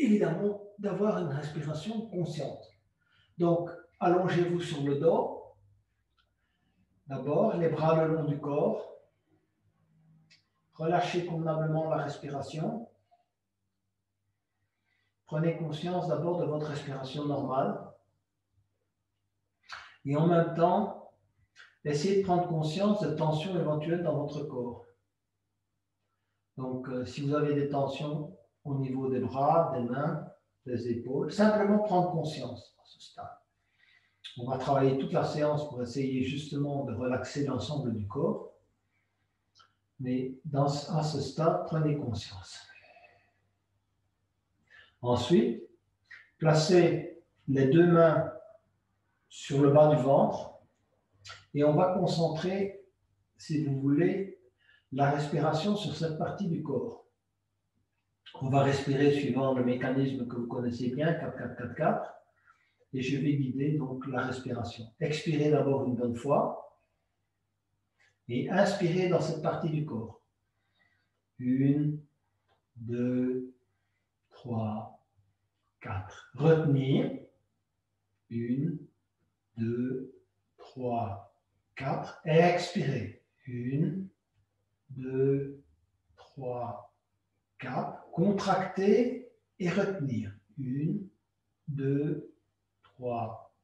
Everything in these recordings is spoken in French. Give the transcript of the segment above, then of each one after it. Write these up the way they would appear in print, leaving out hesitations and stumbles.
évidemment d'avoir une respiration consciente. Donc, allongez-vous sur le dos, d'abord, les bras le long du corps, relâchez convenablement la respiration. Prenez conscience d'abord de votre respiration normale et en même temps, essayez de prendre conscience de tensions éventuelles dans votre corps. Donc, si vous avez des tensions au niveau des bras, des mains, des épaules, simplement prendre conscience à ce stade. On va travailler toute la séance pour essayer justement de relaxer l'ensemble du corps, mais à ce stade, prenez conscience. Ensuite, placez les deux mains sur le bas du ventre et on va concentrer, si vous voulez, la respiration sur cette partie du corps. On va respirer suivant le mécanisme que vous connaissez bien, 4-4-4-4, et je vais guider donc la respiration. Expirez d'abord une bonne fois et inspirez dans cette partie du corps. 1, 2, 3, 4. Retenir. 1, 2, 3, 4. Expirez. 1, 2, 3, 4. Contracter et retenir. 1, 2, 3,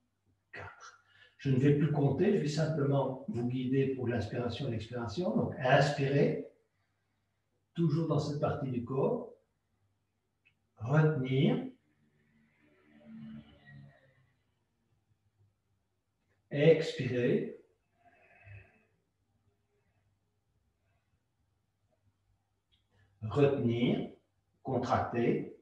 4. Je ne vais plus compter, je vais simplement vous guider pour l'inspiration et l'expiration. Donc, inspirez, toujours dans cette partie du corps. Retenir. Expirez. Retenir. Contracter.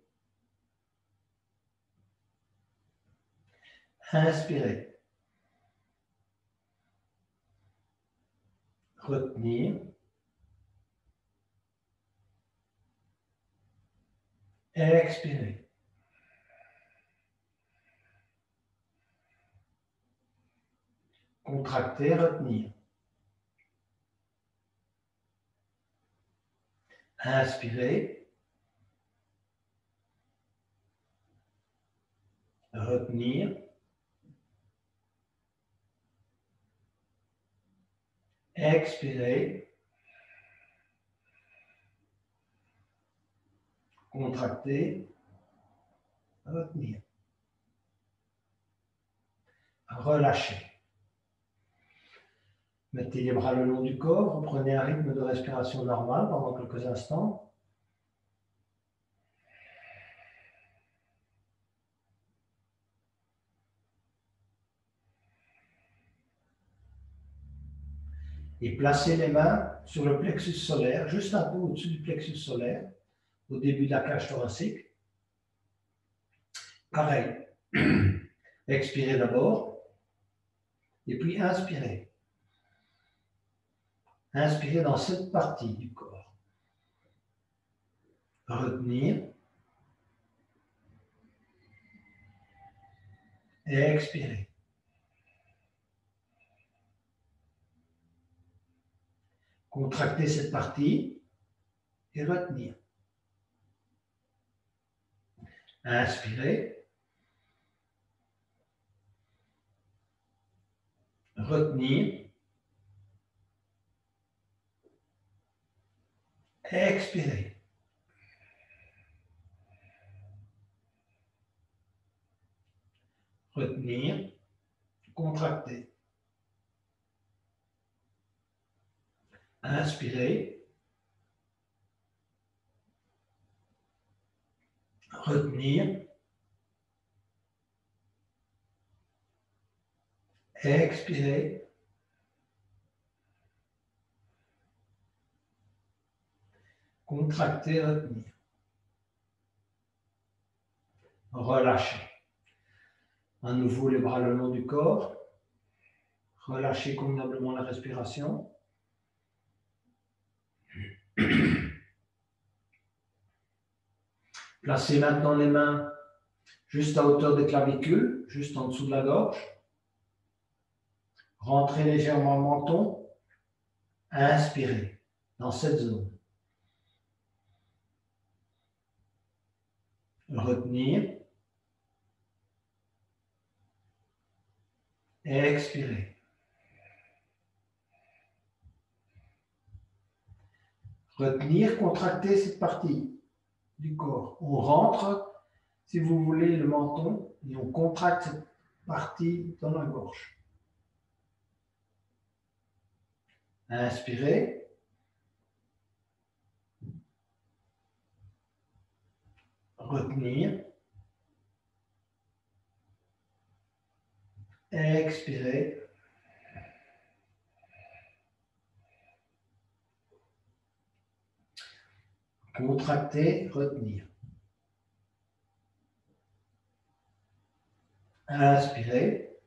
Inspirez. Retenir. Expirez. Contracter, retenir. Inspirez. Retenir. Expirez. Contracter. Retenir. Relâchez. Mettez les bras le long du corps, reprenez un rythme de respiration normal pendant quelques instants. Et placez les mains sur le plexus solaire, juste un peu au-dessus du plexus solaire, au début de la cage thoracique. Pareil. Expirez d'abord, et puis inspirez. Inspirez dans cette partie du corps. Retenir. Et expirez. Contractez cette partie et retenir. Inspirez. Retenir. Expirez. Retenir. Contracter. Inspirez. Retenir. Expirez. Contracter, retenir. Relâchez. À nouveau les bras le long du corps. Relâchez convenablement la respiration. Placez maintenant les mains juste à hauteur des clavicules, juste en dessous de la gorge. Rentrez légèrement le menton. Inspirez dans cette zone. retenir, expirer. Retenir, contracter cette partie du corps. On rentre, si vous voulez, le menton et on contracte cette partie dans la gorge. Inspirez. Retenir. Expirez. Contracter, retenir. Inspirez.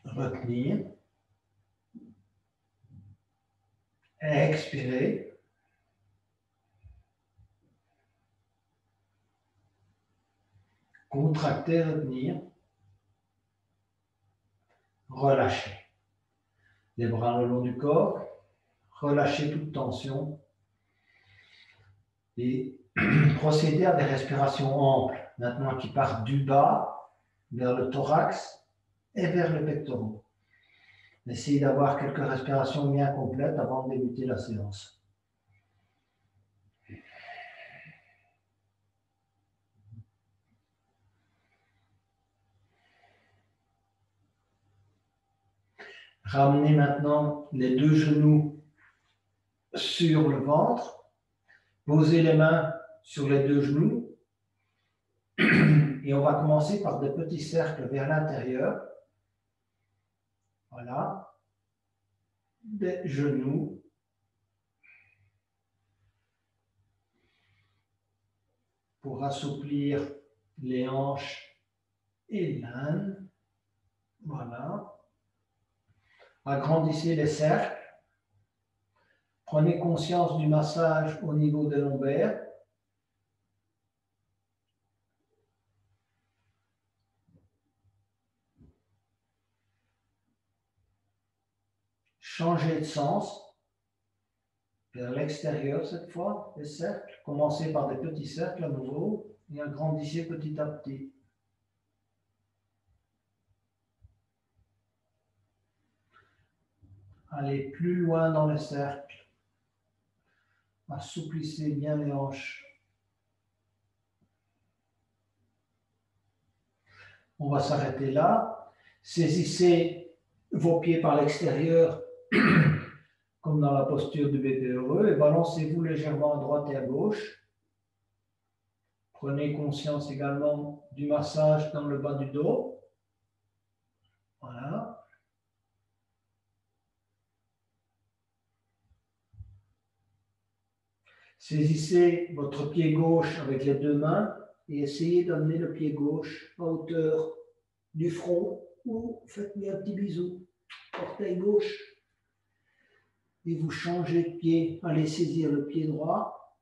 Retenir. Expirez. Contracter, retenir. Relâchez. Les bras le long du corps. Relâchez toute tension. Et procédez à des respirations amples, maintenant qui partent du bas vers le thorax et vers les pectoraux. Essayez d'avoir quelques respirations bien complètes avant de débuter la séance. Ramenez maintenant les deux genoux sur le ventre. Posez les mains sur les deux genoux. Et on va commencer par des petits cercles vers l'intérieur. Voilà. Des genoux. Pour assouplir les hanches et l'âne. Voilà. Agrandissez les cercles. Prenez conscience du massage au niveau des lombaires. Changez de sens vers l'extérieur cette fois, les cercles. Commencez par des petits cercles à nouveau et agrandissez petit à petit. Allez plus loin dans les cercles. Assouplissez bien les hanches. On va s'arrêter là. Saisissez vos pieds par l'extérieur, comme dans la posture du bébé heureux, et balancez-vous légèrement à droite et à gauche. Prenez conscience également du massage dans le bas du dos. Voilà. Saisissez votre pied gauche avec les deux mains et essayez d'amener le pied gauche à hauteur du front ou faites-lui un petit bisou. Orteil gauche. Et vous changez de pied. Allez saisir le pied droit.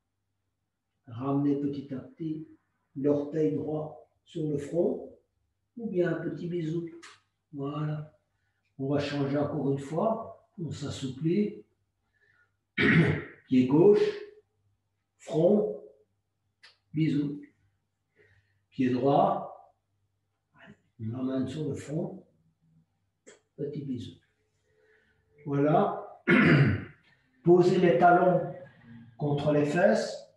Ramenez petit à petit l'orteil droit sur le front ou bien un petit bisou. Voilà. On va changer encore une fois. On s'assouplit. Pied gauche. Front, bisous. Pied droit, on l'emmène sur le front, petit bisou. Voilà. Posez les talons contre les fesses.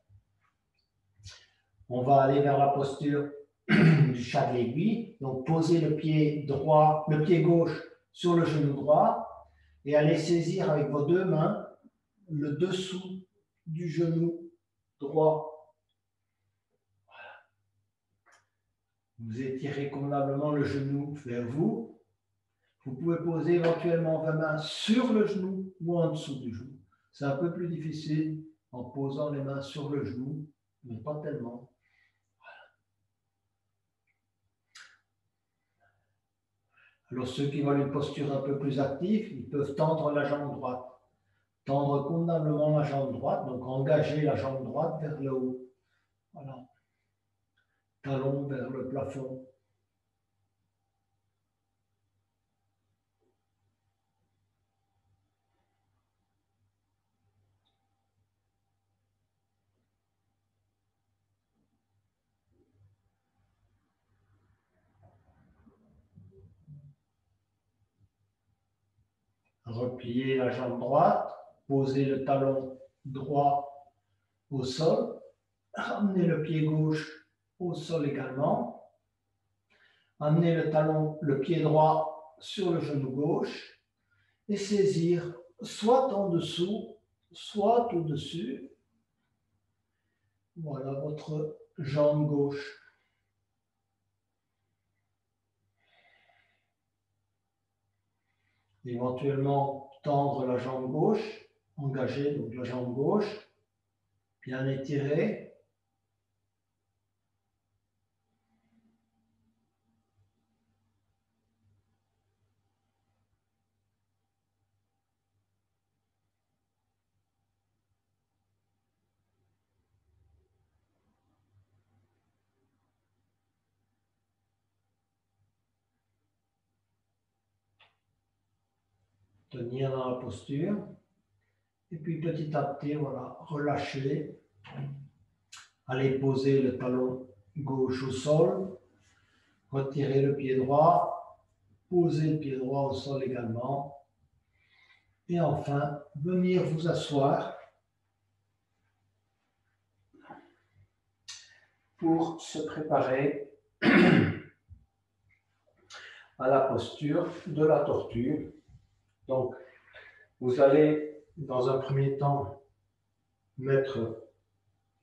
On va aller vers la posture du chat de l'aiguille. Donc posez le pied droit, le pied gauche sur le genou droit et allez saisir avec vos deux mains le dessous du genou droit. Vous étirez convenablement le genou vers vous. Vous pouvez poser éventuellement vos mains sur le genou ou en dessous du genou. C'est un peu plus difficile en posant les mains sur le genou, mais pas tellement. Voilà. Alors ceux qui veulent une posture un peu plus active, ils peuvent tendre la jambe droite. Tendre convenablement la jambe droite, donc engager la jambe droite vers le haut. Voilà. Talon vers le plafond. repliez la jambe droite, posez le talon droit au sol, ramenez le pied gauche au sol également, amenez le pied droit sur le genou gauche et saisir soit en dessous, soit au-dessus. Voilà votre jambe gauche. Éventuellement tendre la jambe gauche, engager donc la jambe gauche, bien étirer. Tenir dans la posture. Et puis petit à petit, voilà, relâcher. Allez poser le talon gauche au sol. Retirer le pied droit. Poser le pied droit au sol également. Et enfin, venir vous asseoir pour se préparer à la posture de la tortue. Donc, vous allez, dans un premier temps, mettre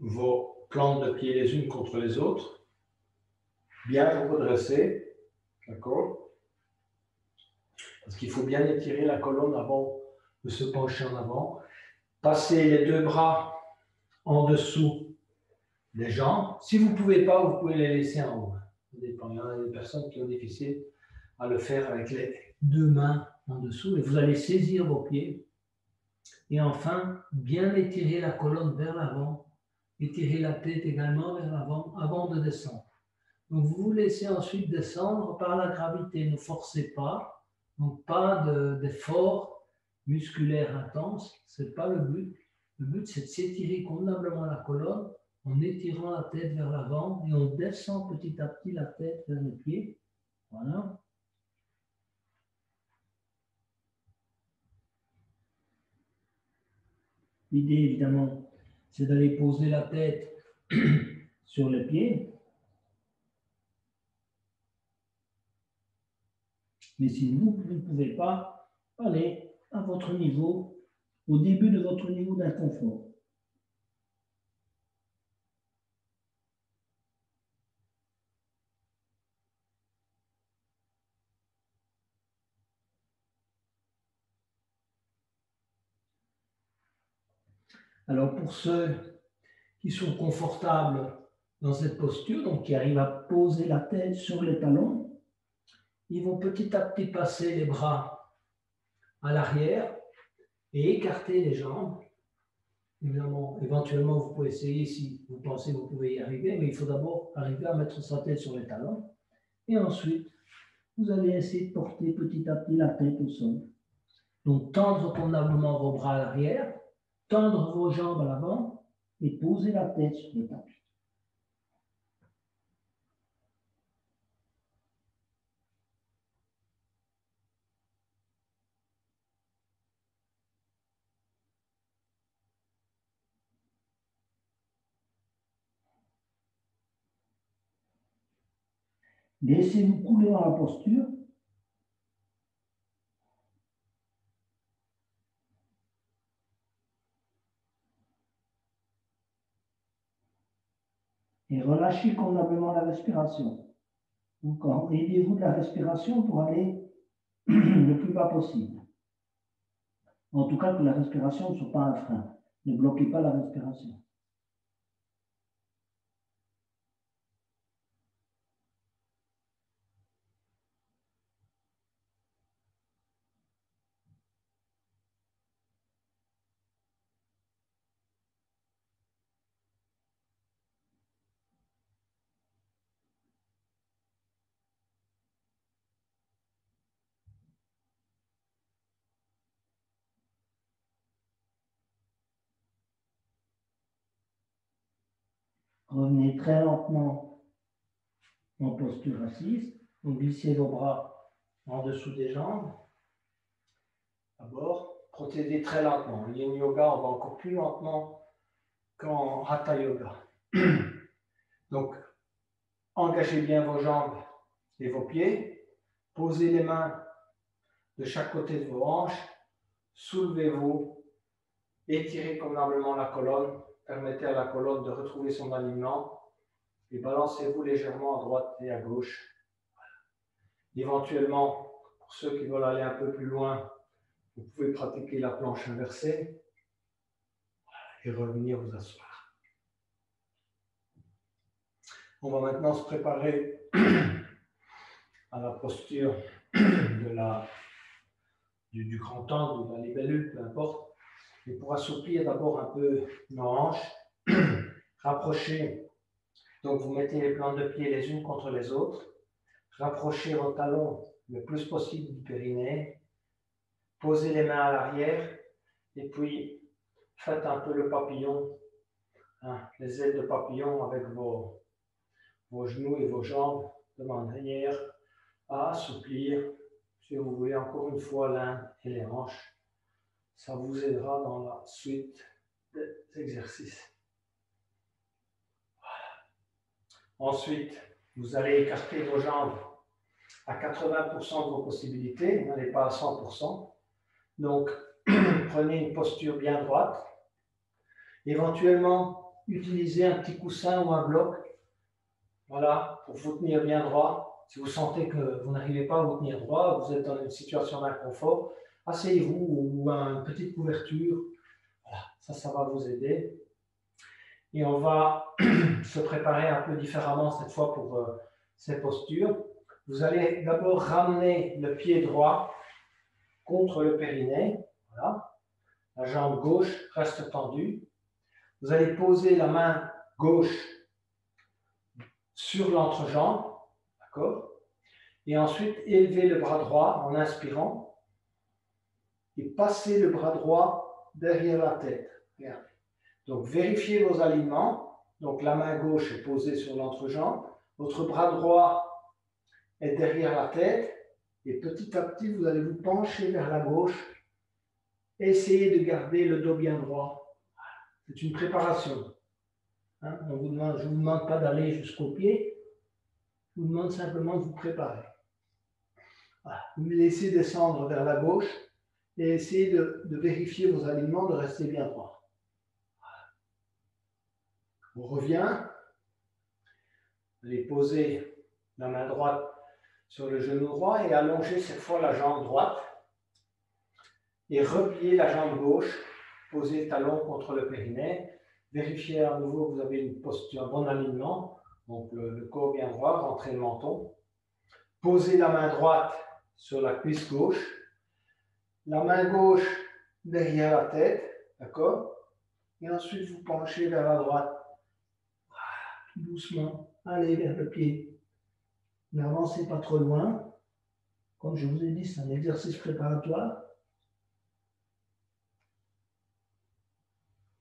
vos plantes de pied les unes contre les autres, bien vous redresser, d'accord? Parce qu'il faut bien étirer la colonne avant de se pencher en avant. Passez les deux bras en dessous des jambes. Si vous ne pouvez pas, vous pouvez les laisser en haut. Ça dépend. Il y a des personnes qui ont difficile à le faire avec les deux mains en dessous. Et vous allez saisir vos pieds. Et enfin, bien étirer la colonne vers l'avant. Étirer la tête également vers l'avant avant de descendre. Donc vous vous laissez ensuite descendre par la gravité. Ne forcez pas. Donc pas d'effort musculaire intense. Ce n'est pas le but. Le but, c'est de s'étirer convenablement la colonne en étirant la tête vers l'avant et on descend petit à petit la tête vers les pieds. Voilà. L'idée, évidemment, c'est d'aller poser la tête sur les pieds. Mais si vous ne pouvez pas, allez à votre niveau, au début de votre niveau d'inconfort. Alors pour ceux qui sont confortables dans cette posture, donc qui arrivent à poser la tête sur les talons, ils vont petit à petit passer les bras à l'arrière et écarter les jambes. Évidemment, éventuellement, vous pouvez essayer si vous pensez que vous pouvez y arriver, mais il faut d'abord arriver à mettre sa tête sur les talons. Et ensuite, vous allez essayer de porter petit à petit la tête au sol. Donc, tendre convenablement vos bras à l'arrière, tendre vos jambes à l'avant et poser la tête sur le tapis. Laissez-vous couler dans la posture. Et relâchez convenablement la respiration. Donc, aidez-vous de la respiration pour aller le plus bas possible. En tout cas, que la respiration ne soit pas un frein. Ne bloquez pas la respiration. Revenez très lentement en posture assise. Donc, glissez vos bras en dessous des jambes. D'abord, procédez très lentement. En Yin Yoga, on va encore plus lentement qu'en Hatha Yoga. Donc, engagez bien vos jambes et vos pieds. Posez les mains de chaque côté de vos hanches. Soulevez-vous. Étirez convenablement la colonne. Permettez à la colonne de retrouver son alignement. Et balancez-vous légèrement à droite et à gauche. Éventuellement, pour ceux qui veulent aller un peu plus loin, vous pouvez pratiquer la planche inversée et revenir vous asseoir. On va maintenant se préparer à la posture du grand angle ou de la libellule, peu importe. Et pour assouplir d'abord un peu nos hanches, rapprochez. Donc vous mettez les plantes de pied les unes contre les autres. Rapprochez vos talons le plus possible du périnée. Posez les mains à l'arrière et puis faites un peu le papillon, les ailes de papillon avec vos genoux et vos jambes de manière à assouplir, si vous voulez, encore une fois l'un et les hanches. Ça vous aidera dans la suite des exercices. Voilà. Ensuite, vous allez écarter vos jambes à 80% de vos possibilités, vous n'allez pas à 100%. Donc, prenez une posture bien droite. Éventuellement, utilisez un petit coussin ou un bloc, voilà, pour vous tenir bien droit. Si vous sentez que vous n'arrivez pas à vous tenir droit, vous êtes dans une situation d'inconfort, asseyez-vous ou une petite couverture. Voilà, ça va vous aider. Et on va se préparer un peu différemment cette fois pour ces postures. Vous allez d'abord ramener le pied droit contre le périnée. Voilà. La jambe gauche reste tendue. Vous allez poser la main gauche sur l'entrejambe, d'accord? Et ensuite, élever le bras droit en inspirant et passer le bras droit derrière la tête. Regardez. Donc, vérifiez vos alignements. Donc, la main gauche est posée sur l'entrejambe. Votre bras droit est derrière la tête. Et petit à petit, vous allez vous pencher vers la gauche. Essayez de garder le dos bien droit. C'est une préparation. Je ne vous demande pas d'aller jusqu'au pied. Je vous demande simplement de vous préparer. Voilà. Vous me laissez descendre vers la gauche et essayez de vérifier vos alignements, de rester bien droit. Voilà. On revient. Vous allez poser la main droite sur le genou droit et allonger cette fois la jambe droite. Et replier la jambe gauche, poser le talon contre le périnée. Vérifiez à nouveau que vous avez une posture, un bon alignement. Donc le corps bien droit, rentrez le menton. Posez la main droite sur la cuisse gauche. La main gauche derrière la tête, d'accord? Et ensuite vous penchez vers la droite. Tout doucement, allez vers le pied. N'avancez pas trop loin. Comme je vous ai dit, c'est un exercice préparatoire.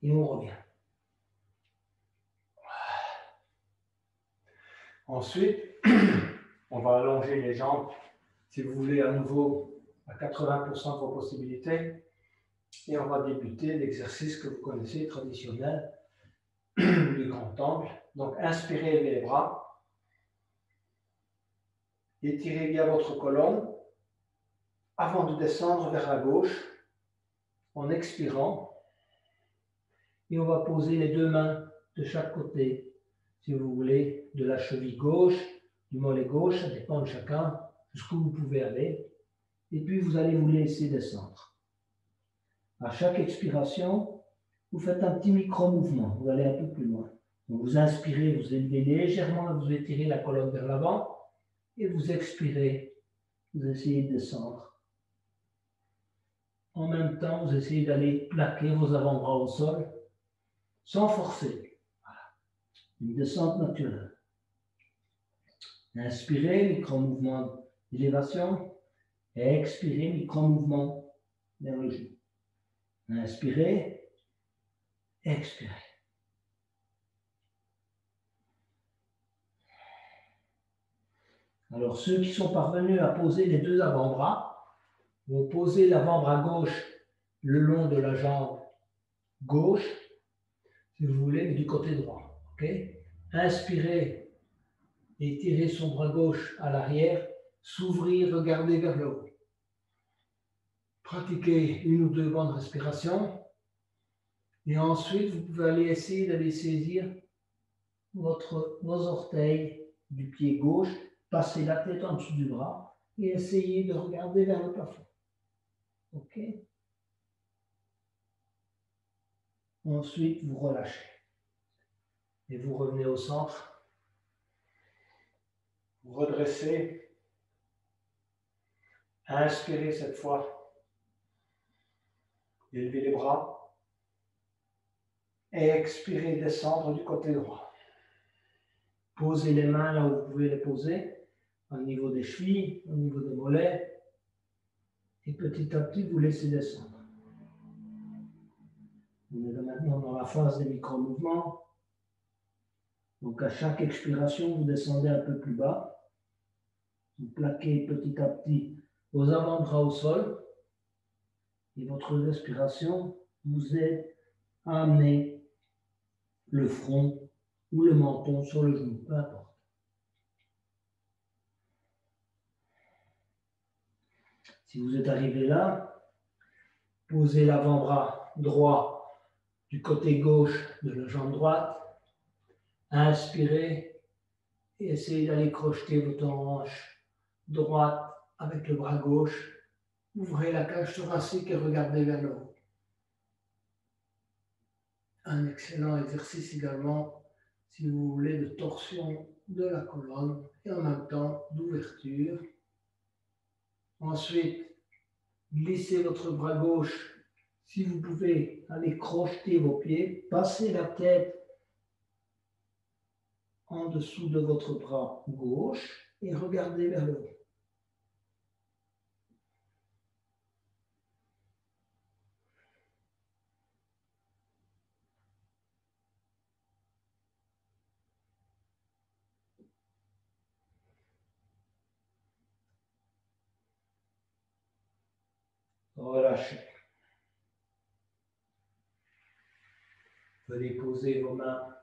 Et on revient. Ensuite, on va allonger les jambes, si vous voulez, à nouveau à 80% de vos possibilités. Et on va débuter l'exercice que vous connaissez, traditionnel, du grand angle. Donc, inspirez, levez les bras. Étirez bien votre colonne avant de descendre vers la gauche en expirant. Et on va poser les deux mains de chaque côté, si vous voulez, de la cheville gauche, du mollet gauche, ça dépend de chacun, jusqu'où vous pouvez aller. Et puis vous allez vous laisser descendre. À chaque expiration, vous faites un petit micro-mouvement, vous allez un peu plus loin. Donc vous inspirez, vous élevez légèrement, vous étirez la colonne vers l'avant, et vous expirez, vous essayez de descendre. En même temps, vous essayez d'aller plaquer vos avant-bras au sol, sans forcer. Voilà. Une descente naturelle. Inspirez, micro-mouvement d'élévation, et expirez, micro-mouvement vers le genou. Inspirez, expirez. Alors, ceux qui sont parvenus à poser les deux avant-bras, Vous posez l'avant-bras gauche le long de la jambe gauche, si vous voulez, mais du côté droit. Okay? Inspirez et tirez son bras gauche à l'arrière, s'ouvrir, regarder vers le haut. Pratiquez une ou deux bonnes respirations. Et ensuite, vous pouvez aller essayer d'aller saisir vos orteils du pied gauche, passer la tête en dessous du bras et essayer de regarder vers le plafond. OK? Ensuite, vous relâchez. Et vous revenez au centre. Vous redressez. Inspirez cette fois. Élevez les bras. Et expirez, descendre du côté droit. Posez les mains là où vous pouvez les poser, au niveau des chevilles, au niveau des mollets. Et petit à petit, vous laissez descendre. On est là maintenant dans la phase des micro-mouvements. Donc à chaque expiration, vous descendez un peu plus bas. Vous plaquez petit à petit vos avant-bras au sol. Et votre respiration vous aide à amener le front ou le menton sur le genou, peu importe. Si vous êtes arrivé là, posez l'avant-bras droit du côté gauche de la jambe droite. Inspirez et essayez d'aller crocheter votre hanche droite avec le bras gauche. Ouvrez la cage thoracique et regardez vers le haut. Un excellent exercice également, si vous voulez, de torsion de la colonne et en même temps d'ouverture. Ensuite, glissez votre bras gauche. Si vous pouvez, aller crocheter vos pieds, passez la tête en dessous de votre bras gauche et regardez vers le haut. Relâchez. Vous allez poser vos mains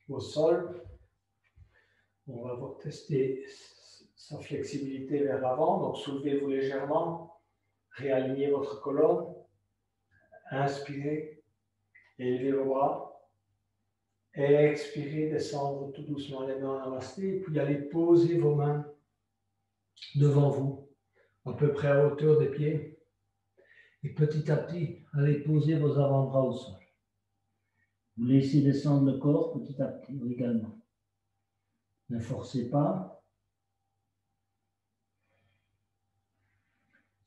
au sol. On va tester sa flexibilité vers l'avant. Donc soulevez-vous légèrement. Réalignez votre colonne. Inspirez. Élevez vos bras. Expirez, descendre tout doucement les mains en namasté. Puis allez poser vos mains devant vous, à peu près à hauteur des pieds. Et petit à petit, allez poser vos avant-bras au sol. Vous laissez descendre le corps petit à petit également. Ne forcez pas.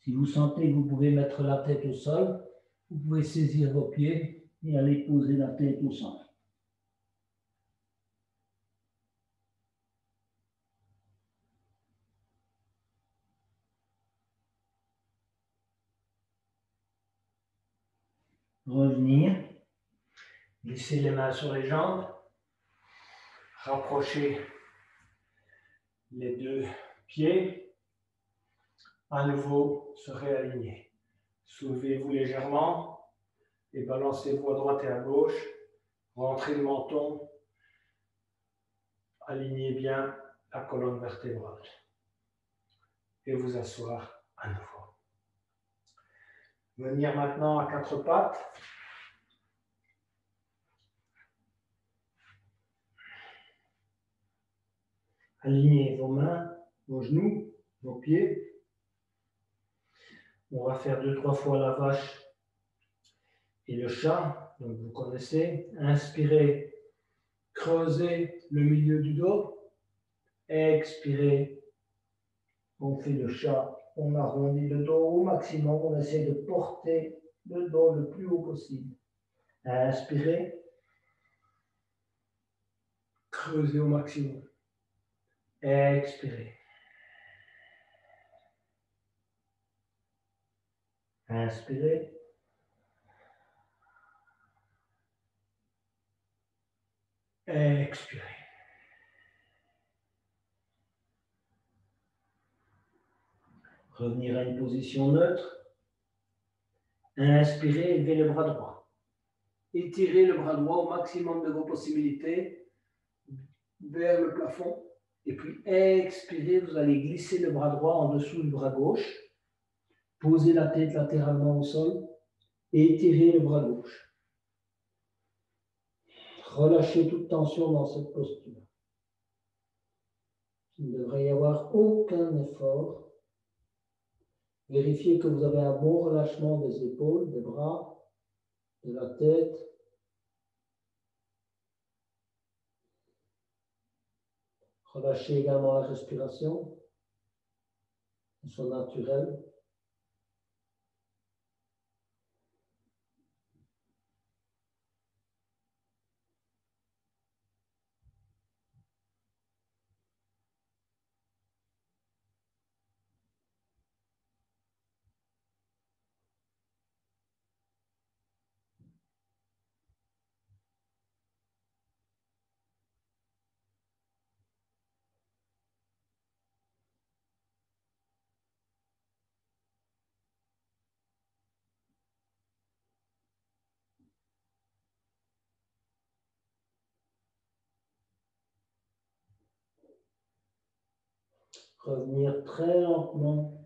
Si vous sentez que vous pouvez mettre la tête au sol, vous pouvez saisir vos pieds et aller poser la tête au sol. Revenir. Glissez les mains sur les jambes. Rapprochez les deux pieds. À nouveau, se réaligner. Soulevez-vous légèrement et balancez-vous à droite et à gauche. Rentrez le menton. Alignez bien la colonne vertébrale. Et vous asseoir à nouveau. Venir maintenant à quatre pattes. Alignez vos mains, vos genoux, vos pieds. On va faire 2-3 fois la vache et le chat. Donc vous connaissez. Inspirez, creusez le milieu du dos. Expirez, on fait le chat. On arrondit le dos au maximum. On essaie de porter le dos le plus haut possible. Inspirez. Creusez au maximum. Expirez. Inspirez. Expirez. Revenir à une position neutre. Inspirez, élevez le bras droit. Étirez le bras droit au maximum de vos possibilités vers le plafond. Et puis expirez, vous allez glisser le bras droit en dessous du bras gauche. Posez la tête latéralement au sol. Et étirez le bras gauche. Relâchez toute tension dans cette posture. Il ne devrait y avoir aucun effort. Vérifiez que vous avez un bon relâchement des épaules, des bras, de la tête. Relâchez également la respiration, son naturel. Revenir très lentement.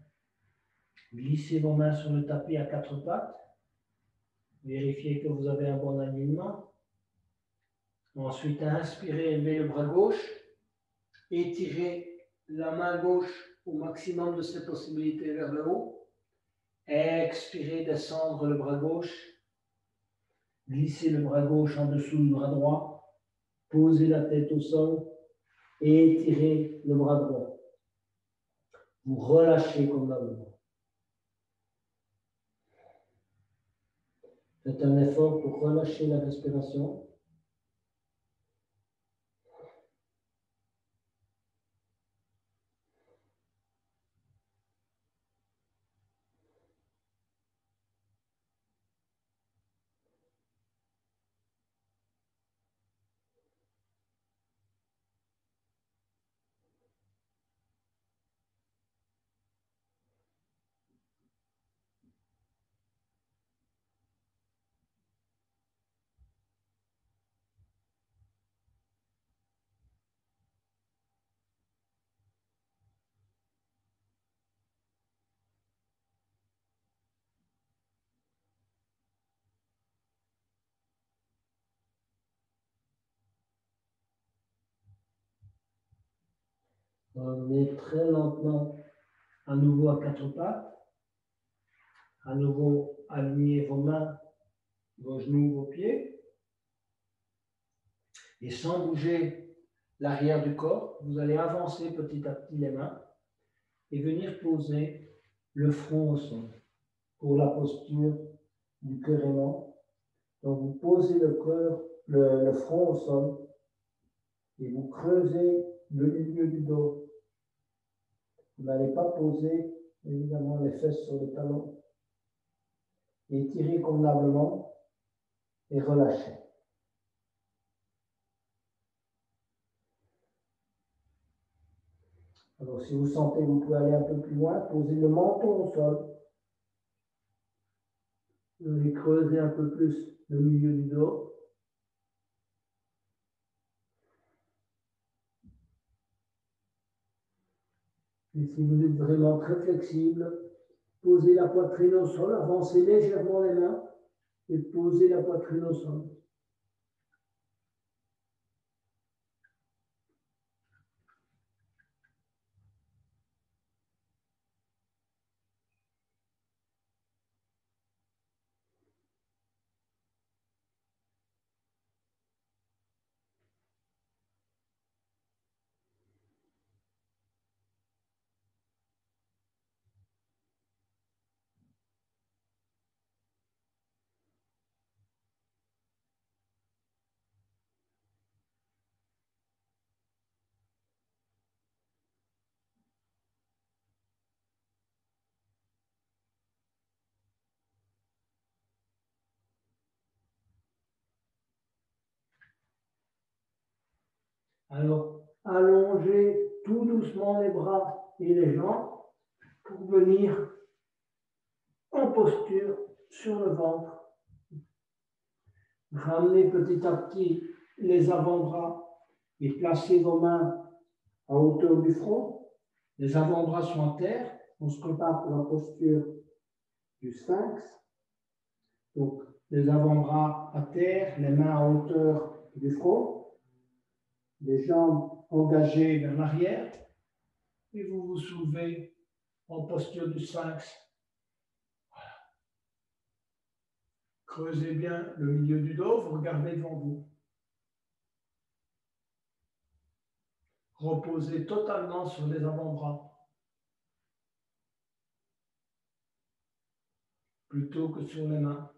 Glissez vos mains sur le tapis à quatre pattes. Vérifiez que vous avez un bon alignement. Ensuite, inspirez, élevez le bras gauche. Étirez la main gauche au maximum de ses possibilités vers le haut. Expirez, descendre le bras gauche. Glissez le bras gauche en dessous du bras droit. Posez la tête au sol et étirez le bras droit. Vous relâchez convenablement. Faites un effort pour relâcher la respiration. Revenez très lentement à nouveau à quatre pattes. À nouveau, alignez vos mains, vos genoux, vos pieds. Et sans bouger l'arrière du corps, vous allez avancer petit à petit les mains et venir poser le front au sol pour la posture du cœur aimant. Donc vous posez le front au sol et vous creusez le milieu du dos. Vous n'allez pas poser évidemment les fesses sur le talon. Étirez convenablement et relâchez. Alors si vous sentez que vous pouvez aller un peu plus loin, posez le menton au sol. Vous allez creuser un peu plus le milieu du dos. Et si vous êtes vraiment très flexible, posez la poitrine au sol, avancez légèrement les mains et posez la poitrine au sol. Alors, allongez tout doucement les bras et les jambes. pour venir en posture sur le ventre. Ramenez petit à petit les avant-bras et placez vos mains à hauteur du front. Les avant-bras sont en terre. On se prépare pour la posture du sphinx. Donc, les avant-bras à terre, les mains à hauteur du front, les jambes engagées vers l'arrière, et vous vous soulevez en posture du sphinx. Voilà. Creusez bien le milieu du dos, vous regardez devant vous. Reposez totalement sur les avant-bras, plutôt que sur les mains.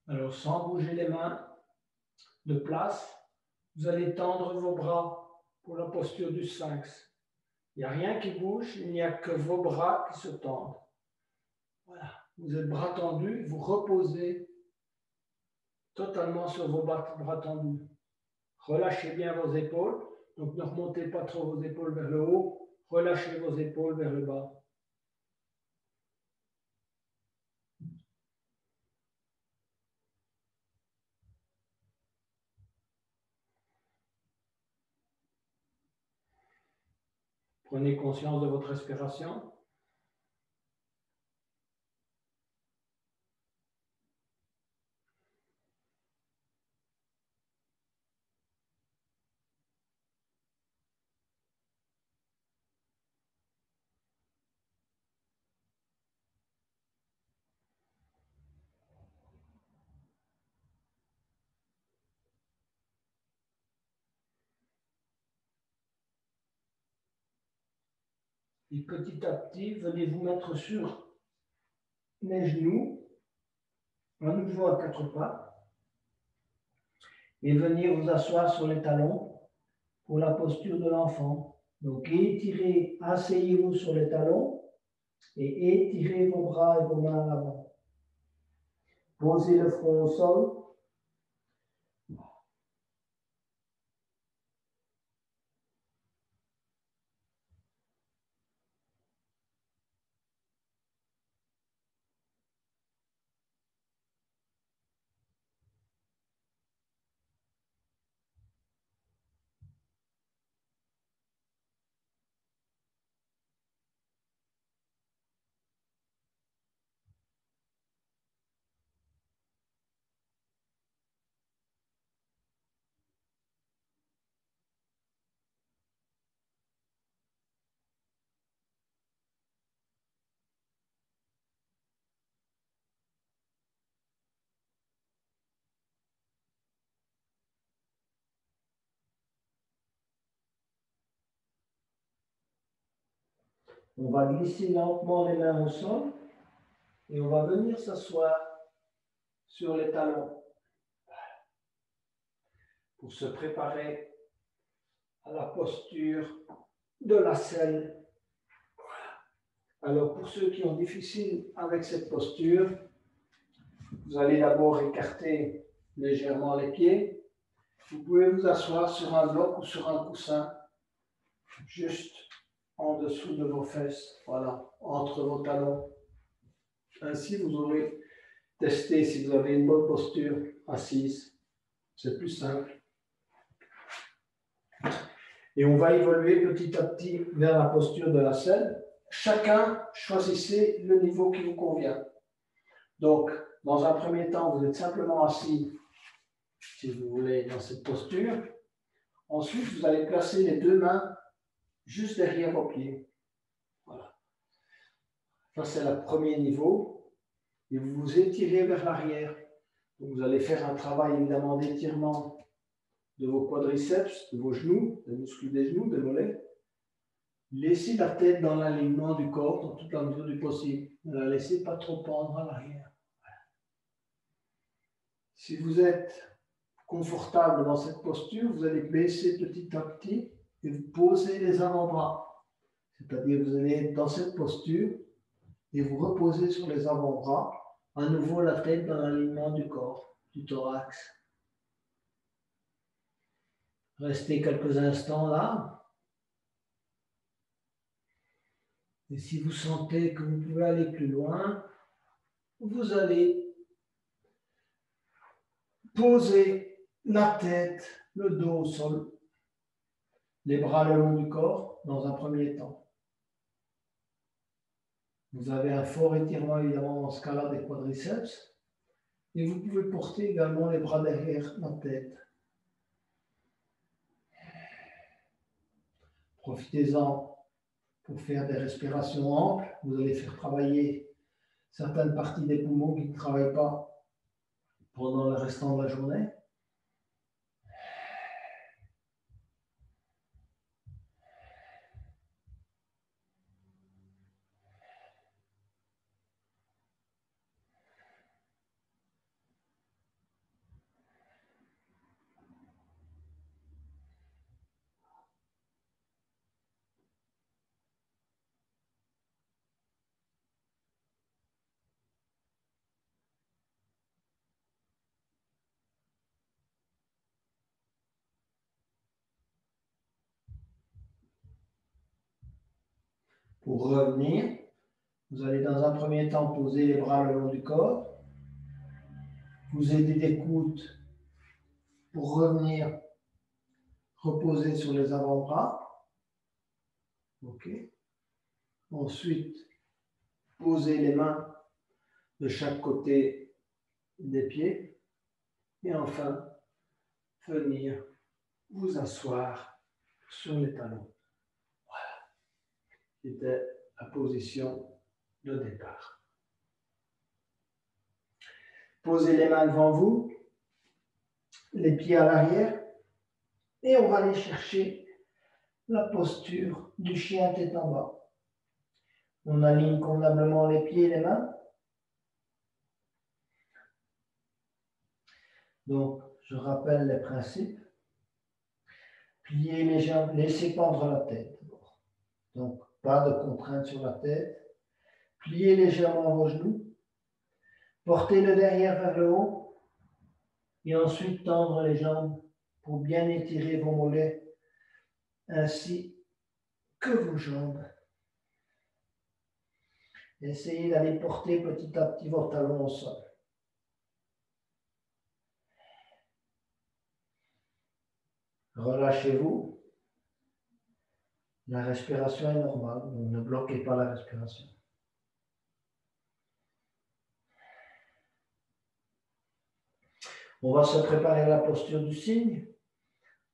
Alors, sans bouger les mains de place, vous allez tendre vos bras pour la posture du sphinx. Il n'y a rien qui bouge, il n'y a que vos bras qui se tendent. Voilà, vous êtes bras tendus, vous reposez totalement sur vos bras tendus. Relâchez bien vos épaules, donc ne remontez pas trop vos épaules vers le haut, relâchez vos épaules vers le bas. Prenez conscience de votre respiration. Et petit à petit, venez vous mettre sur les genoux, à nouveau à quatre pattes, et venir vous asseoir sur les talons pour la posture de l'enfant. Donc étirez, asseyez-vous sur les talons et étirez vos bras et vos mains à l'avant. Posez le front au sol. On va glisser lentement les mains au sol et on va venir s'asseoir sur les talons pour se préparer à la posture de la selle. Alors pour ceux qui ont difficile avec cette posture, vous allez d'abord écarter légèrement les pieds. Vous pouvez vous asseoir sur un bloc ou sur un coussin, juste en dessous de vos fesses, voilà, entre vos talons. Ainsi, vous aurez testé si vous avez une bonne posture assise. C'est plus simple. Et on va évoluer petit à petit vers la posture de la selle. Chacun choisissez le niveau qui vous convient. Donc, dans un premier temps, vous êtes simplement assis, si vous voulez, dans cette posture. Ensuite, vous allez placer les deux mains juste derrière vos pieds. Voilà. Ça, c'est le premier niveau. Et vous vous étirez vers l'arrière. Donc, vous allez faire un travail évidemment d'étirement de vos quadriceps, de vos genoux, des muscles des genoux, des mollets. Laissez la tête dans l'alignement du corps dans toute la mesure du possible. Ne la laissez pas trop pendre à l'arrière. Voilà. Si vous êtes confortable dans cette posture, vous allez baisser petit à petit et vous posez les avant-bras. C'est-à-dire vous allez être dans cette posture et vous reposez sur les avant-bras. À nouveau la tête dans l'alignement du corps, du thorax. Restez quelques instants là. Et si vous sentez que vous pouvez aller plus loin, vous allez poser la tête, le dos au sol, les bras le long du corps dans un premier temps. Vous avez un fort étirement évidemment dans ce cas-là des quadriceps. Et vous pouvez porter également les bras derrière la tête. Profitez-en pour faire des respirations amples. Vous allez faire travailler certaines parties des poumons qui ne travaillent pas pendant le restant de la journée. Pour revenir, vous allez dans un premier temps poser les bras le long du corps. Vous aidez des coudes pour revenir reposer sur les avant-bras. OK. Ensuite, posez les mains de chaque côté des pieds. Et enfin, venir vous asseoir sur les talons. Voilà. C'était la position de départ. Posez les mains devant vous, les pieds à l'arrière, et on va aller chercher la posture du chien tête en bas. On aligne convenablement les pieds et les mains. Donc, je rappelle les principes. Pliez les jambes, laissez pendre la tête. Donc, pas de contrainte sur la tête. Pliez légèrement vos genoux. Portez le derrière vers le haut. Et ensuite, tendre les jambes pour bien étirer vos mollets ainsi que vos jambes. Essayez d'aller porter petit à petit vos talons au sol. Relâchez-vous. La respiration est normale, donc ne bloquez pas la respiration. On va se préparer à la posture du cygne.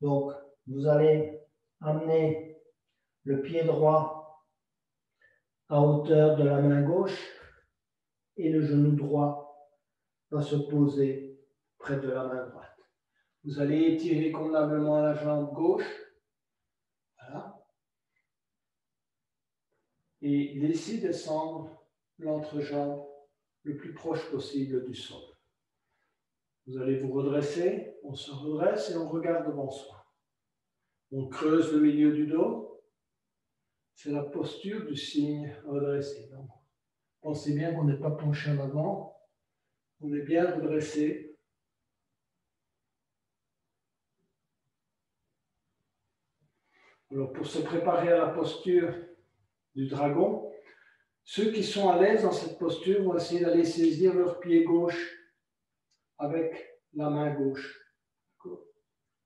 Donc, vous allez amener le pied droit à hauteur de la main gauche et le genou droit va se poser près de la main droite. Vous allez étirer convenablement la jambe gauche. Voilà. Et laissez descendre l'entrejambe le plus proche possible du sol. Vous allez vous redresser, on se redresse et on regarde devant soi. On creuse le milieu du dos. C'est la posture du cygne redressé. Donc, pensez bien qu'on n'est pas penché en avant. On est bien redressé. Alors, pour se préparer à la posture du dragon, ceux qui sont à l'aise dans cette posture vont essayer d'aller saisir leur pied gauche avec la main gauche.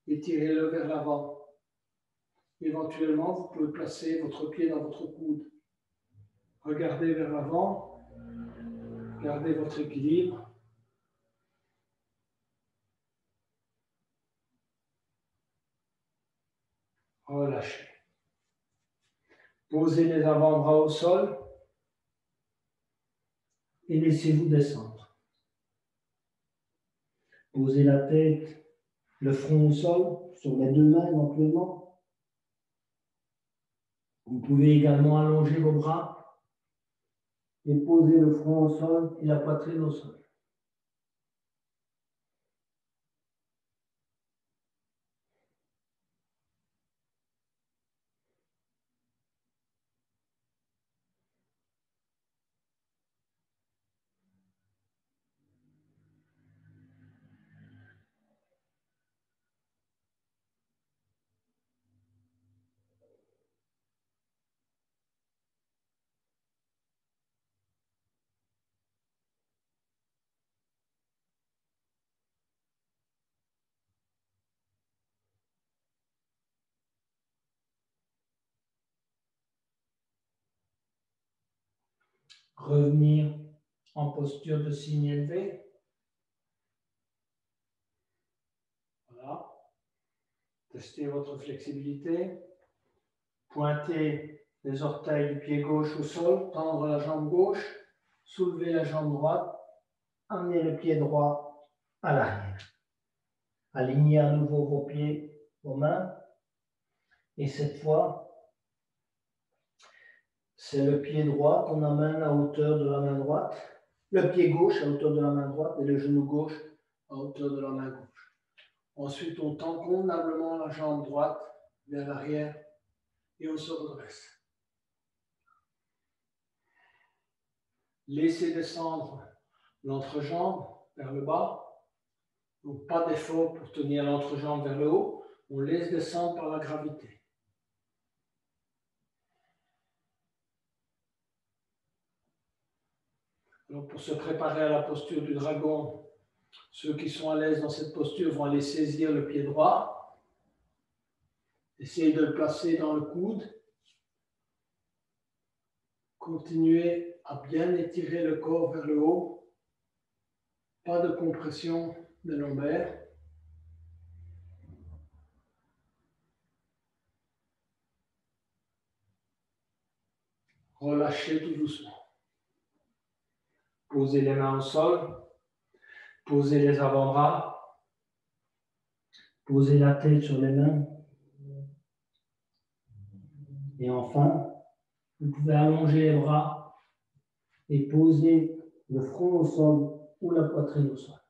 Étirez-le vers l'avant. Éventuellement, vous pouvez placer votre pied dans votre coude. Regardez vers l'avant. Gardez votre équilibre. Relâchez. Posez les avant-bras au sol et laissez-vous descendre. Posez la tête, le front au sol, sur les deux mains éventuellement. Vous pouvez également allonger vos bras et poser le front au sol et la poitrine au sol. Revenir en posture de cygne élevé. Voilà. Testez votre flexibilité. Pointez les orteils du pied gauche au sol, tendre la jambe gauche, soulevez la jambe droite, amenez le pied droit à l'arrière. Alignez à nouveau vos pieds, vos mains. Et cette fois, c'est le pied droit qu'on amène à hauteur de la main droite, le pied gauche à hauteur de la main droite et le genou gauche à hauteur de la main gauche. Ensuite, on tend convenablement la jambe droite vers l'arrière et on se redresse. Laissez descendre l'entrejambe vers le bas. Donc, pas d'effort pour tenir l'entrejambe vers le haut. On laisse descendre par la gravité. Alors, pour se préparer à la posture du dragon, ceux qui sont à l'aise dans cette posture vont aller saisir le pied droit. Essayez de le placer dans le coude. Continuez à bien étirer le corps vers le haut. Pas de compression des lombaires. Relâchez tout doucement. Posez les mains au sol. Posez les avant-bras. Posez la tête sur les mains. Et enfin, vous pouvez allonger les bras et poser le front au sol ou la poitrine au sol.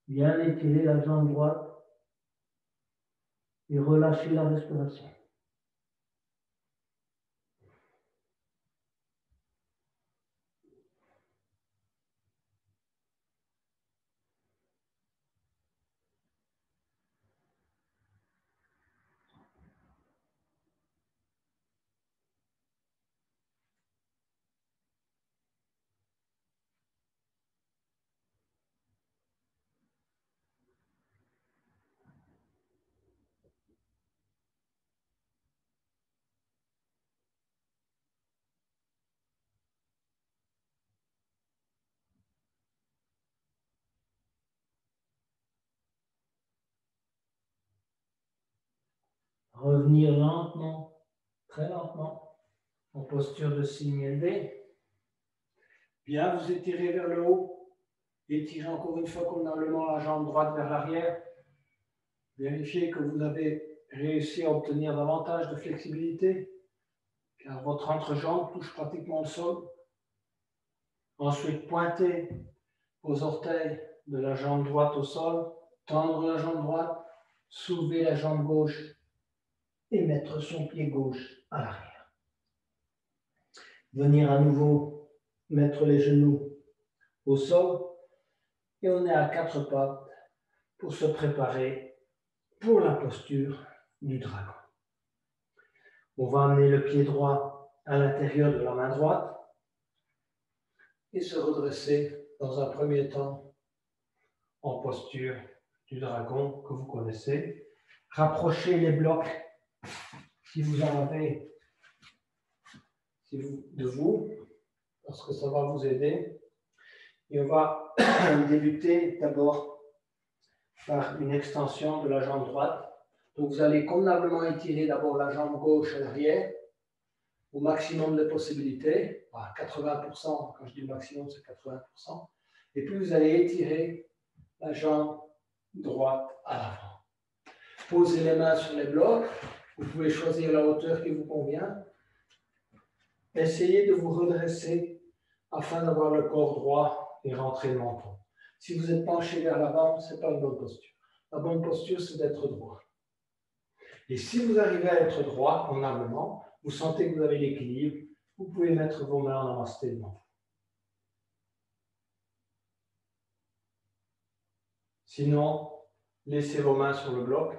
Bien étirer la jambe droite et relâcher la respiration. Revenir lentement, très lentement, en posture de cygne élevé. Bien vous étirez vers le haut. Étirez encore une fois convenablement la jambe droite vers l'arrière. Vérifiez que vous avez réussi à obtenir davantage de flexibilité, car votre entrejambe touche pratiquement le sol. Ensuite, pointez vos orteils de la jambe droite au sol, tendre la jambe droite, soulever la jambe gauche et mettre son pied gauche à l'arrière. Venir à nouveau mettre les genoux au sol et on est à quatre pattes pour se préparer pour la posture du dragon. On va amener le pied droit à l'intérieur de la main droite et se redresser dans un premier temps en posture du dragon que vous connaissez. Rapprochez les blocs si vous en avez de vous, parce que ça va vous aider. Et on va débuter d'abord par une extension de la jambe droite. Donc vous allez convenablement étirer d'abord la jambe gauche à l'arrière, au maximum de possibilités, à 80%, quand je dis maximum c'est 80%, et puis vous allez étirer la jambe droite à l'avant. Posez les mains sur les blocs, Vous pouvez choisir la hauteur qui vous convient. Essayez de vous redresser afin d'avoir le corps droit et rentrer le menton. Si vous êtes penché vers l'avant, ce n'est pas une bonne posture. La bonne posture, c'est d'être droit. Et si vous arrivez à être droit convenablement, vous sentez que vous avez l'équilibre, vous pouvez mettre vos mains en namasté devant vous. Sinon, laissez vos mains sur le bloc,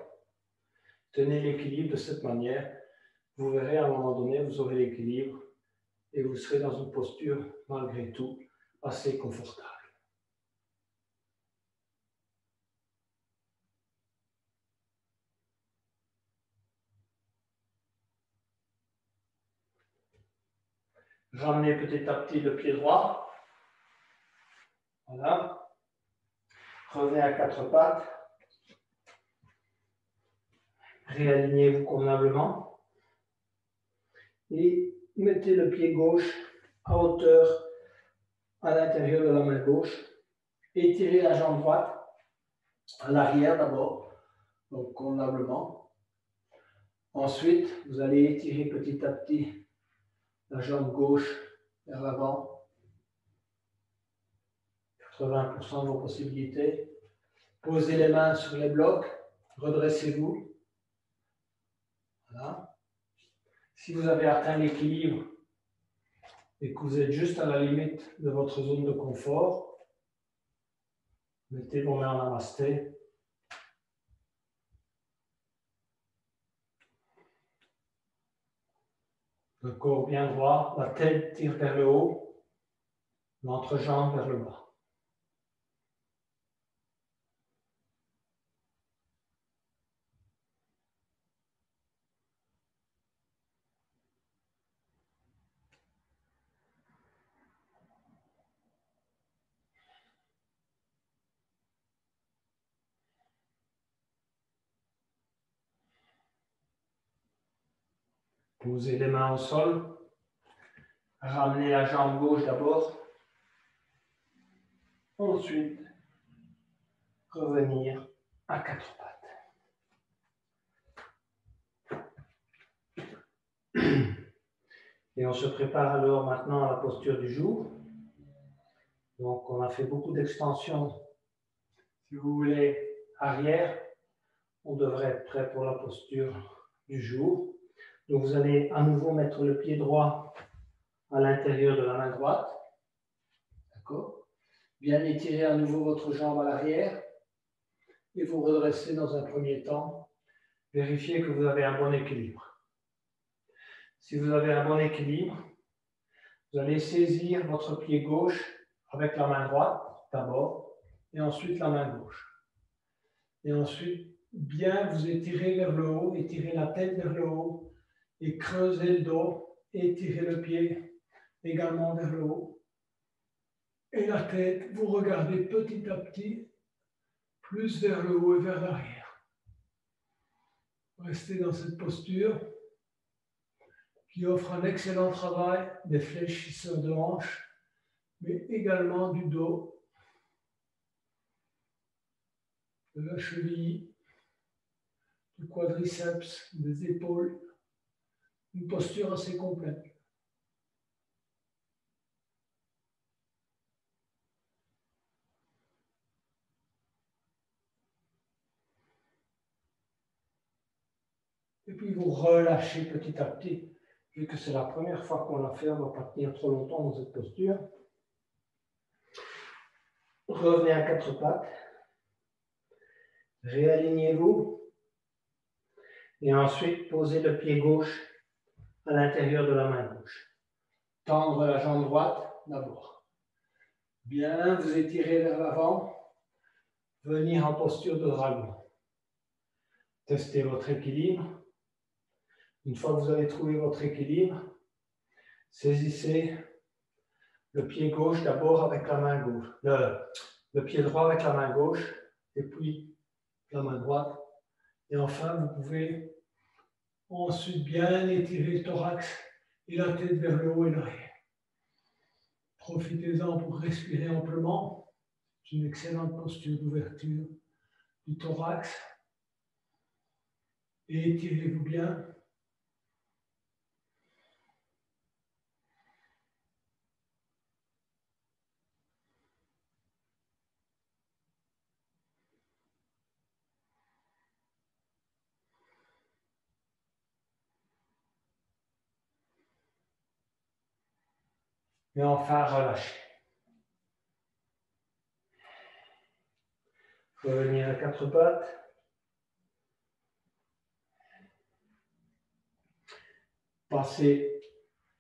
tenez l'équilibre de cette manière. Vous verrez à un moment donné, vous aurez l'équilibre et vous serez dans une posture, malgré tout, assez confortable. Ramenez petit à petit le pied droit. Voilà. Revenez à quatre pattes. Réalignez-vous convenablement. Et mettez le pied gauche à hauteur à l'intérieur de la main gauche. Étirez la jambe droite à l'arrière d'abord, donc convenablement. Ensuite, vous allez étirer petit à petit la jambe gauche vers l'avant. 80% de vos possibilités. Posez les mains sur les blocs, redressez-vous. Voilà. Si vous avez atteint l'équilibre et que vous êtes juste à la limite de votre zone de confort, mettez vos mains en namasté. Le corps bien droit, la tête tire vers le haut, l'entrejambe vers le bas. Posez les mains au sol. Ramenez la jambe gauche d'abord. Ensuite, revenir à quatre pattes. Et on se prépare alors maintenant à la posture du jour. Donc on a fait beaucoup d'extensions. Si vous voulez, arrière, on devrait être prêt pour la posture du jour. Donc vous allez à nouveau mettre le pied droit à l'intérieur de la main droite. D'accord? Bien étirer à nouveau votre jambe à l'arrière. Et vous redressez dans un premier temps. Vérifiez que vous avez un bon équilibre. Si vous avez un bon équilibre, vous allez saisir votre pied gauche avec la main droite d'abord, et ensuite la main gauche. Et ensuite, bien vous étirez vers le haut, étirez la tête vers le haut, et creusez le dos, étirez le pied également vers le haut. Et la tête, vous regardez petit à petit, plus vers le haut et vers l'arrière. Restez dans cette posture qui offre un excellent travail des fléchisseurs de hanches, mais également du dos, de la cheville, du quadriceps, des épaules. Une posture assez complète. Et puis vous relâchez petit à petit. Vu que c'est la première fois qu'on l'a fait, on ne va pas tenir trop longtemps dans cette posture. Revenez à quatre pattes. Réalignez-vous. Et ensuite, posez le pied gauche à l'intérieur de la main gauche. Tendre la jambe droite d'abord. Bien, vous étirez vers l'avant. Venir en posture de dragon. Testez votre équilibre. Une fois que vous avez trouvé votre équilibre, saisissez le pied gauche d'abord avec la main gauche. Le pied droit avec la main gauche, et puis la main droite. Et enfin, vous pouvez ensuite bien étirer le thorax et la tête vers le haut et l'arrière. Profitez-en pour respirer amplement. C'est une excellente posture d'ouverture du thorax. Et étirez-vous bien. Et enfin, relâchez. Revenir à quatre pattes. Passez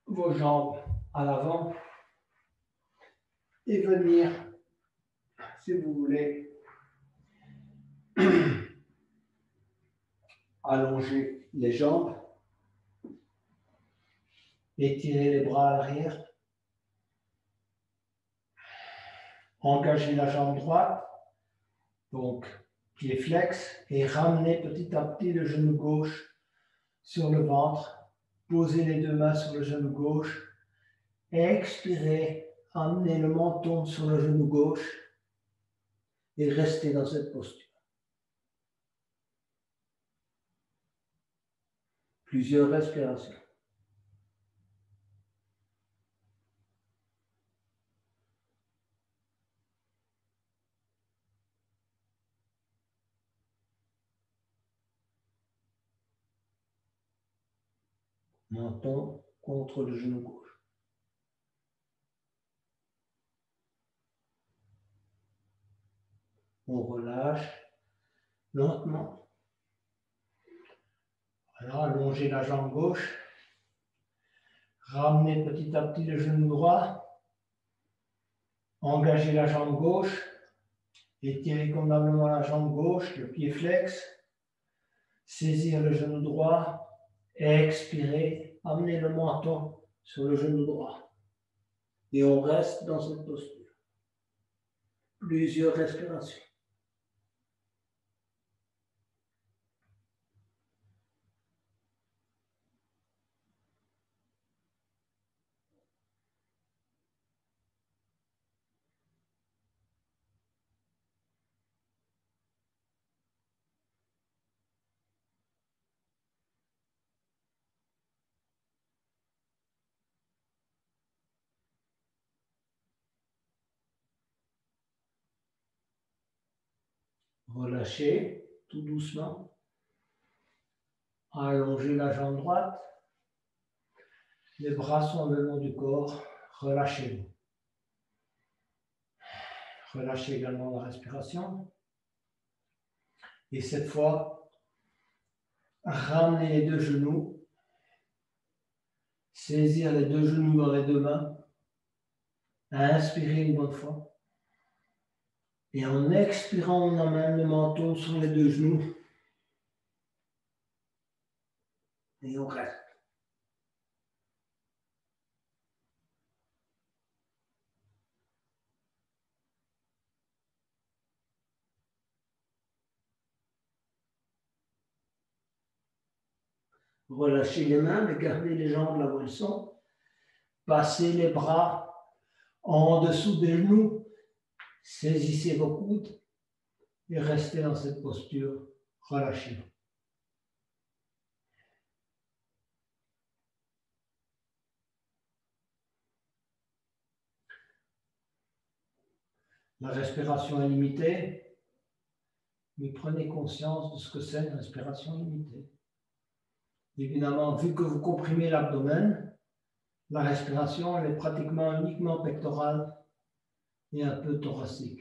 vos jambes à l'avant. Et venir, si vous voulez, allonger les jambes. Étirez les bras à l'arrière. Engagez la jambe droite. Donc, pied flex. Et ramenez petit à petit le genou gauche sur le ventre. Posez les deux mains sur le genou gauche. Expirez. Amenez le menton sur le genou gauche. Et restez dans cette posture. Plusieurs respirations. Menton contre le genou gauche. On relâche lentement. Voilà, allongez la jambe gauche. Ramenez petit à petit le genou droit. Engagez la jambe gauche. Étirez convenablement la jambe gauche, le pied flex. Saisir le genou droit. Expirez. Amenez le menton sur le genou droit. Et on reste dans cette posture. Plusieurs respirations. Relâchez tout doucement. Allongez la jambe droite. Les bras sont le long du corps. Relâchez-vous. Relâchez également la respiration. Et cette fois, ramenez les deux genoux. Saisir les deux genoux dans les deux mains. Inspirez une bonne fois. Et en expirant, on amène le menton sur les deux genoux. Et on reste. Relâchez les mains, mais gardez les jambes là où elles sont. Passez les bras en dessous des genoux. Saisissez vos coudes et restez dans cette posture. Relâchez. La respiration est limitée, mais prenez conscience de ce que c'est une respiration limitée. Évidemment, vu que vous comprimez l'abdomen, la respiration elle est pratiquement uniquement pectorale et un peu thoracique.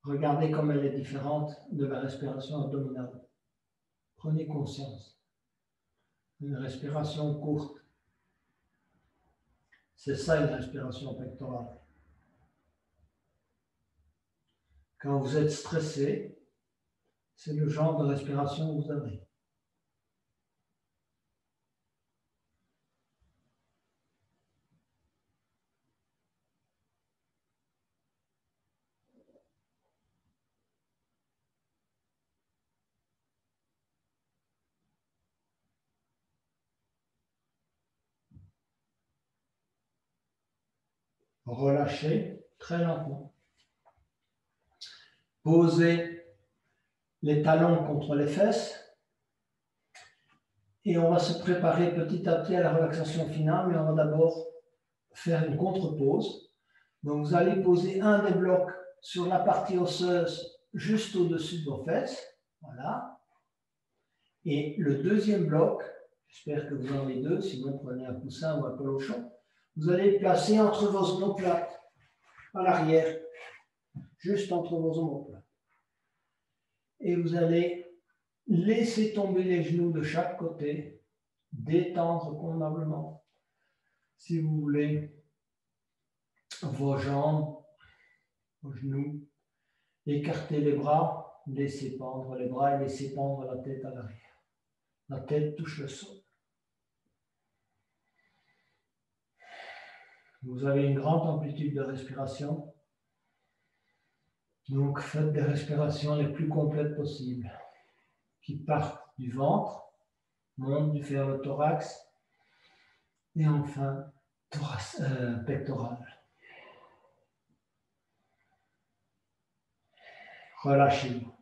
Regardez comme elle est différente de la respiration abdominale. Prenez conscience. Une respiration courte. C'est ça une respiration pectorale. Quand vous êtes stressé, c'est le genre de respiration que vous avez. Relâchez très lentement. Posez les talons contre les fesses. Et on va se préparer petit à petit à la relaxation finale, mais on va d'abord faire une contre-pose. Donc vous allez poser un des blocs sur la partie osseuse juste au-dessus de vos fesses. Voilà. Et le deuxième bloc, j'espère que vous en avez deux, sinon prenez un coussin ou un pelochon, vous allez placer entre vos omoplates à l'arrière, juste entre vos omoplates. Et vous allez laisser tomber les genoux de chaque côté, détendre convenablement, si vous voulez, vos jambes, vos genoux, écartez les bras, laissez pendre les bras et laissez pendre la tête à l'arrière. La tête touche le sol. Vous avez une grande amplitude de respiration. Donc, faites des respirations les plus complètes possibles, qui partent du ventre, montent vers le thorax, et enfin, pectoral. Relâchez-vous.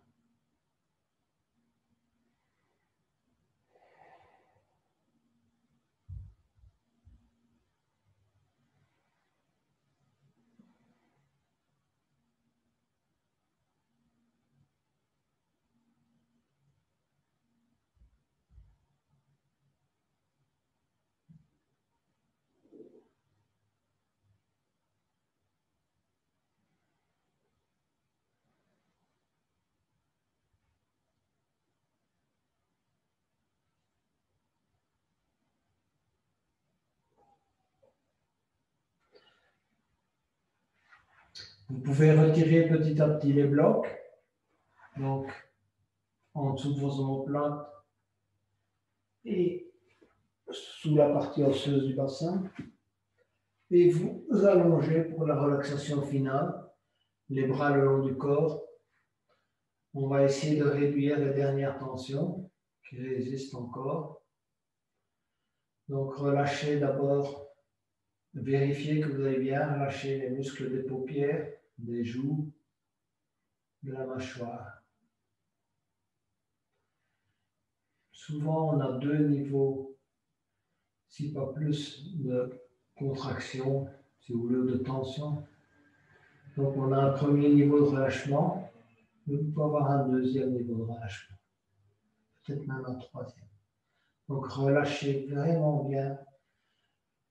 Vous pouvez retirer petit à petit les blocs, donc en dessous de vos omoplates et sous la partie osseuse du bassin, et vous allongez pour la relaxation finale, les bras le long du corps. On va essayer de réduire les dernières tensions qui résistent encore. Donc relâchez d'abord, vérifiez que vous avez bien relâché les muscles des paupières, des joues, de la mâchoire. Souvent, on a deux niveaux, si pas plus, de contraction, si vous voulez, ou de tension. Donc, on a un premier niveau de relâchement, mais vous pouvez avoir un deuxième niveau de relâchement, peut-être même un troisième. Donc, relâchez vraiment bien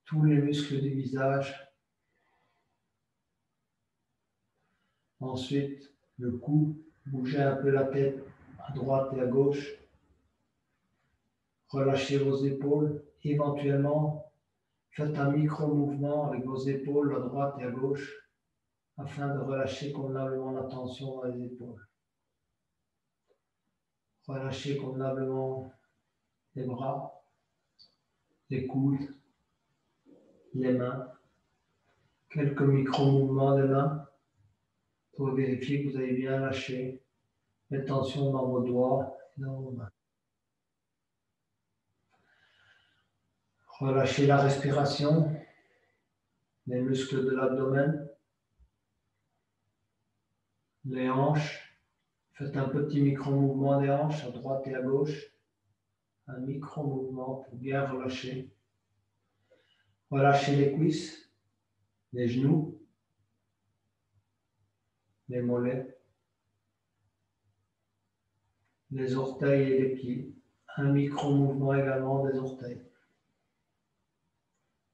tous les muscles du visage. Ensuite, le cou, bougez un peu la tête à droite et à gauche. Relâchez vos épaules. Éventuellement, faites un micro-mouvement avec vos épaules à droite et à gauche afin de relâcher convenablement la tension dans les épaules. Relâchez convenablement les bras, les coudes, les mains. Quelques micro-mouvements des mains pour vérifier que vous avez bien lâché les tensions dans vos doigts et dans vos mains. Relâchez la respiration, les muscles de l'abdomen, les hanches. Faites un petit micro-mouvement des hanches à droite et à gauche. Un micro-mouvement pour bien relâcher. Relâchez les cuisses, les genoux, les mollets, les orteils et les pieds. Un micro-mouvement également des orteils.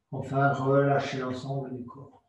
Enfin, relâchez l'ensemble du corps.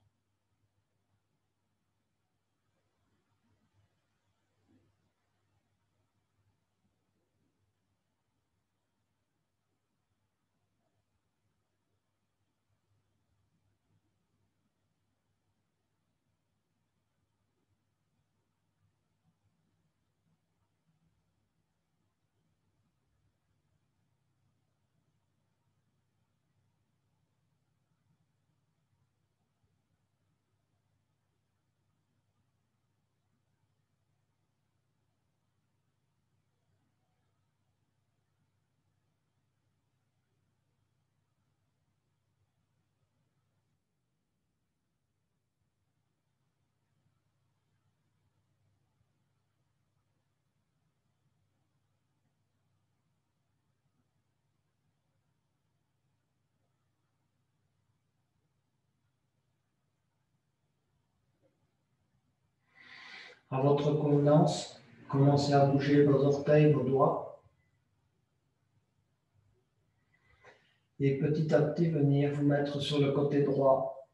à votre convenance. Commencez à bouger vos orteils, vos doigts. Et petit à petit, venir vous mettre sur le côté droit.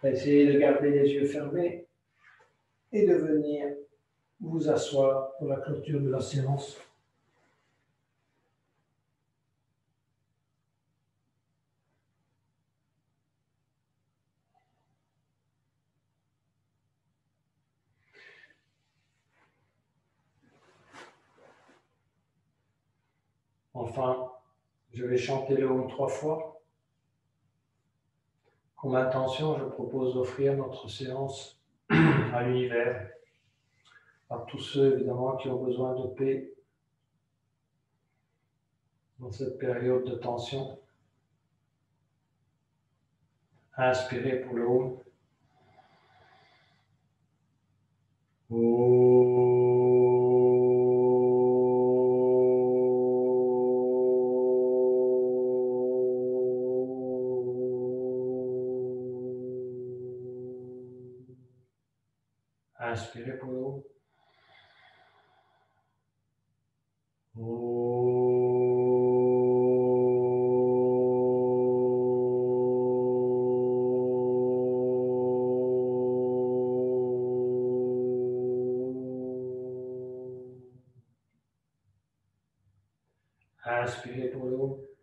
Essayez de garder les yeux fermés et de venir vous asseoir pour la clôture de la séance. Enfin, je vais chanter le Om 3 fois. Comme intention, je propose d'offrir notre séance à l'univers, à tous ceux évidemment qui ont besoin de paix dans cette période de tension. Inspirez pour le Om. Inspirez pour le Om. Inspirez pour le Om.